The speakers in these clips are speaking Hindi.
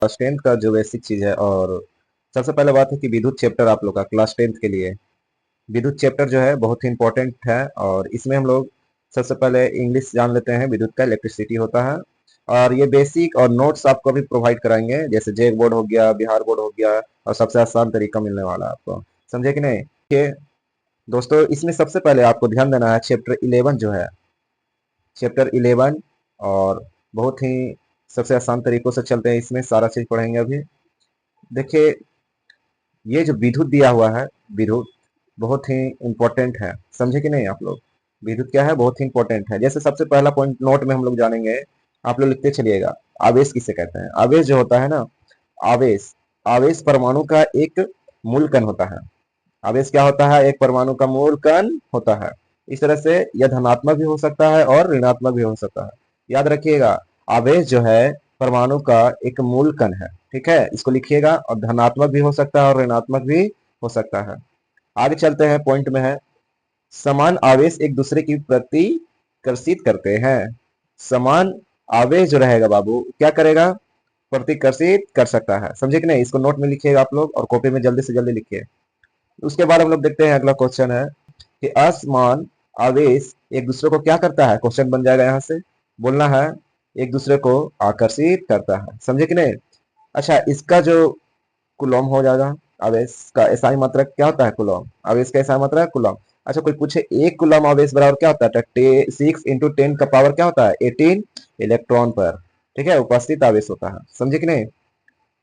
क्लास 10th का जो बेसिक चीज है। और सबसे पहले बात है कि विद्युत चैप्टर आप लोग का क्लास 10th के लिए विद्युत चैप्टर जो है बहुत ही इंपॉर्टेंट है। और इसमें हम लोग सबसे पहले इंग्लिश जान लेते हैं। विद्युत का इलेक्ट्रिसिटी होता है और ये बेसिक और नोट्स आपको भी प्रोवाइड कराएंगे, जैसे जेक बोर्ड हो गया, बिहार बोर्ड हो गया, और सबसे आसान तरीका मिलने वाला है आपको। समझे कि नहीं? कि दोस्तों इसमें सबसे पहले आपको ध्यान देना है चैप्टर 11 जो है, चैप्टर 11। और बहुत ही सबसे आसान तरीकों से चलते हैं, इसमें सारा चीज पढ़ेंगे अभी। देखिए, ये जो विद्युत दिया हुआ है, विद्युत बहुत ही इंपॉर्टेंट है। समझे कि नहीं आप लोग? विद्युत क्या है? बहुत ही इंपॉर्टेंट है। जैसे सबसे पहला पॉइंट नोट में हम लोग जानेंगे, आप लोग लिखते चलिएगा। आवेश किसे कहते हैं? आवेश जो होता है ना, आवेश आवेश परमाणु का एक मूल कण होता है। आवेश क्या होता है? एक परमाणु का मूल कण होता है। इस तरह से यह धनात्मक भी हो सकता है और ऋणात्मक भी हो सकता है। याद रखिएगा, आवेश जो है परमाणु का एक मूल कण है। ठीक है, इसको लिखिएगा। और धनात्मक भी हो सकता है और ऋणात्मक भी हो सकता है। आगे चलते हैं, पॉइंट में है समान आवेश एक दूसरे की प्रतिकर्षित करते हैं। समान आवेश जो रहेगा बाबू, क्या करेगा? प्रतिकर्षित कर सकता है। समझे कि नहीं? इसको नोट में लिखिएगा आप लोग और कॉपी में जल्दी से जल्दी लिखिए। उसके बाद हम लोग देखते हैं, अगला क्वेश्चन है कि असमान आवेश एक दूसरे को क्या करता है। क्वेश्चन बन जाएगा, यहाँ से बोलना है एक दूसरे को आकर्षित करता है। समझे कि नहीं? अच्छा, इसका जो कुलॉम हो जाएगा, आवेश का एसआई मात्रक क्या होता है? कुलॉम। आवेश का एसआई मात्रक कुलॉम। अच्छा, कोई पूछे एक कुलॉम आवेश बराबर क्या होता है? 6 × 10 का पावर क्या होता है? 18 इलेक्ट्रॉन पर। ठीक है, उपस्थित आवेश होता है। समझे कि नहीं?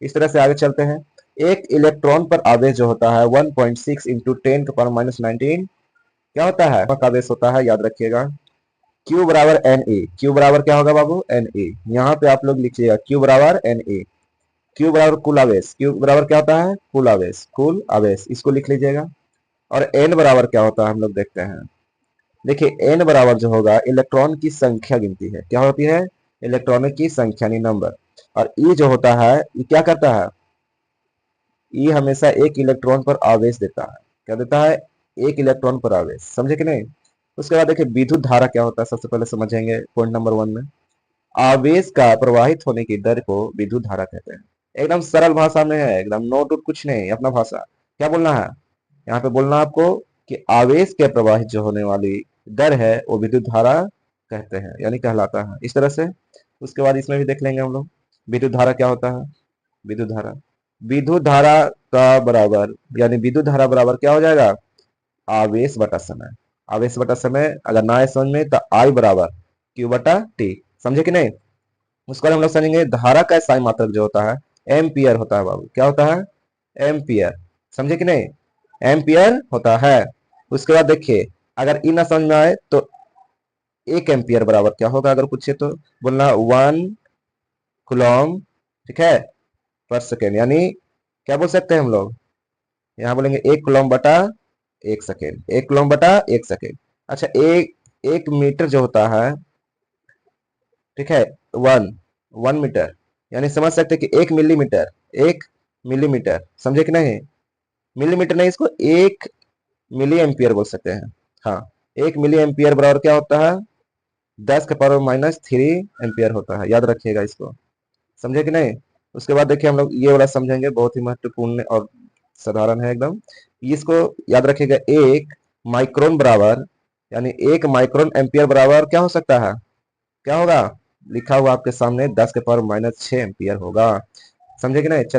इस तरह से आगे चलते हैं। एक इलेक्ट्रॉन पर आवेश जो होता है 1.6 × 10⁻19 क्या होता है? आवेश होता है, याद रखिएगा। Q बराबर एन ए। क्यू बराबर क्या होगा बाबू? N A. यहाँ पे आप लोग लिखिएगा Q बराबर एन ए। क्यू बराबर कुल आवेश। क्यू बराबर क्या होता है? कुल आवेश। कुल आवेश, इसको लिख लीजिएगा। और एन बराबर क्या होता है हम लोग देखते हैं। देखिए, एन बराबर जो होगा इलेक्ट्रॉन की संख्या गिनती है। क्या होती है? इलेक्ट्रॉनों की संख्या, नहीं नंबर। और ई जो होता है, ये क्या करता है? ई हमेशा एक इलेक्ट्रॉन पर आवेश देता है। क्या देता है? एक इलेक्ट्रॉन पर आवेश। समझे कि नहीं? उसके बाद देखिए, विद्युत धारा क्या होता है, सबसे पहले समझेंगे पॉइंट नंबर 1 में। आवेश का प्रवाहित होने की दर को विद्युत धारा कहते हैं। एकदम सरल भाषा में है, एकदम नोट उट कुछ नहीं, अपना भाषा। क्या बोलना है यहाँ पे? बोलना आपको कि आवेश के प्रवाहित जो होने वाली दर है वो विद्युत धारा कहते हैं, यानी कहलाता है। इस तरह से उसके बाद इसमें भी देख लेंगे हम लोग विद्युत धारा क्या होता है। विद्युत धारा, विद्युत धारा का बराबर, यानी विद्युत धारा बराबर क्या हो जाएगा? आवेश बटा समय। आवेश बटा समय अगर ना आए समझ में तो आई बराबर क्यू बटा टी। समझे कि नहीं? उसके बाद हम लोग समझेंगे धारा का साई मात्रक जो होता है एम्पियर होता है बाबू। क्या होता है? एम्पियर। समझे कि नहीं? एम्पियर होता है। उसके बाद देखिए, अगर इन ना समझ में आए तो एक एम्पियर बराबर क्या होगा, अगर पूछे तो बोलना 1 कूलॉम, ठीक है, पर सेकेंड। यानी क्या बोल सकते हैं हम लोग? यहाँ बोलेंगे 1 कूलॉम बटा 1 सेकेंड। 1 कूलॉम बटा 1 सेकेंड। अच्छा, एक एक मीटर जो होता है, ठीक है, वन 1 मीटर, यानी समझ सकते हैं कि 1 मिलीमीटर। 1 मिलीमीटर, समझे कि नहीं? मिलीमीटर नहीं, इसको 1 मिली एम्पियर बोल सकते हैं। हाँ, 1 मिली एम्पियर बराबर क्या होता है? 10⁻³ एम्पियर होता है। याद रखिएगा इसको। समझे कि नहीं? उसके बाद देखिए, हम लोग ये वाला समझेंगे, बहुत ही महत्वपूर्ण और साधारण है एकदम। इसको याद रखिएगा। 1 माइक्रोन बराबर, यानी 1 माइक्रोन एम्पियर बराबर क्या हो सकता है? क्या होगा? लिखा हुआ आपके सामने 10⁻⁶ एम्पियर होगा। समझे कि नहीं? चलिए